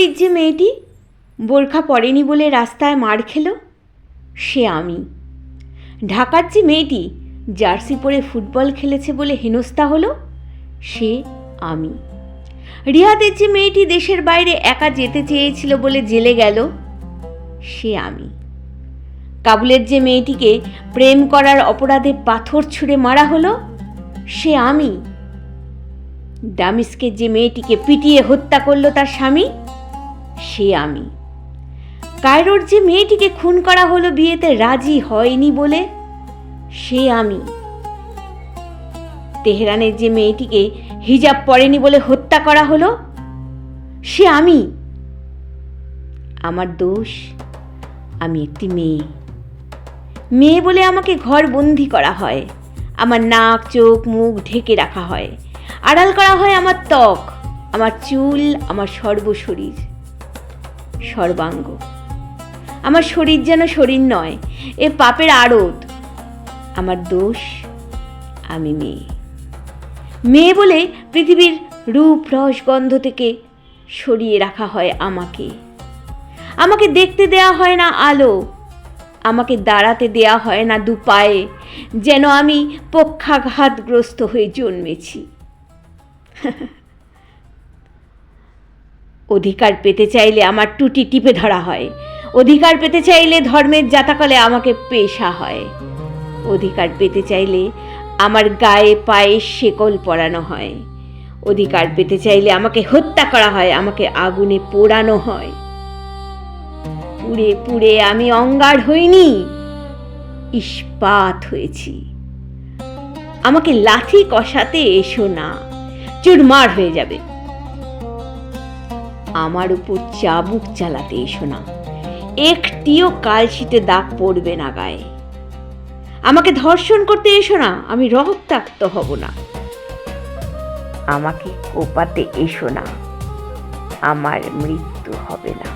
বাড়ির যে মেয়েটি বোরখা পরেনি বলে রাস্তায় মার খেল, সে আমি। ঢাকার যে মেয়েটি জার্সি পরে ফুটবল খেলেছে বলে হেনস্থা হলো, সে আমি। রিয়াদের যে মেয়েটি দেশের বাইরে একা যেতে চেয়েছিল বলে জেলে গেল, সে আমি। কাবুলের যে মেয়েটিকে প্রেম করার অপরাধে পাথর ছুঁড়ে মারা হলো, সে আমি। দামিস্কের যে মেয়েটিকে পিটিয়ে হত্যা করলো তার স্বামী, সে আমি। কায়রোর যে মেয়েটিকে খুন করা হলো বিয়েতে রাজি হয়নি বলে, সে আমি। তেহরানের যে মেয়েটিকে হিজাব পরেনি বলে হত্যা করা হলো, সে আমি। আমার দোষ, আমি একটি মেয়ে। মেয়ে বলে আমাকে ঘর বন্দি করা হয়, আমার নাক চোখ মুখ ঢেকে রাখা হয়, আড়াল করা হয় আমার ত্বক, আমার চুল, আমার সর্বশরীর, সর্বাঙ্গ। আমার শরীর যেন শরীর নয়, এ পাপের আড়ত। আমার দোষ, আমি মেয়ে। মেয়ে বলে পৃথিবীর রূপ রস গন্ধ থেকে সরিয়ে রাখা হয় আমাকে। আমাকে দেখতে দেয়া হয় না আলো, আমাকে দাঁড়াতে দেয়া হয় না দুপায়ে, যেন আমি পক্ষাঘাতগ্রস্ত হয়ে জন্মেছি। অধিকার পেতে চাইলে আমার টুটি টিপে ধরা হয়, অধিকার পেতে চাইলে ধর্মের জাতাকলে আমাকে পেশা হয়, অধিকার পেতে চাইলে আমার গায়ে পায়ে শেকল পরানো হয়, অধিকার পেতে চাইলে আমাকে হত্যা করা হয়, আমাকে আগুনে পোড়ানো হয়। পুড়ে পুড়ে আমি অঙ্গার হইনি, ইস্পাত হয়েছি। আমাকে লাথি কষাতে এসো না, চুরমার হয়ে যাবে। আমার উপর চাবুক চালাতে এসো না, একটিও কালশিটে দাগ পড়বে না গায়ে। আমাকে ধর্ষণ করতে এসো না, আমি রক্তাক্ত হব না। আমাকে কোপাতে এসো না, আমার মৃত্যু হবে না।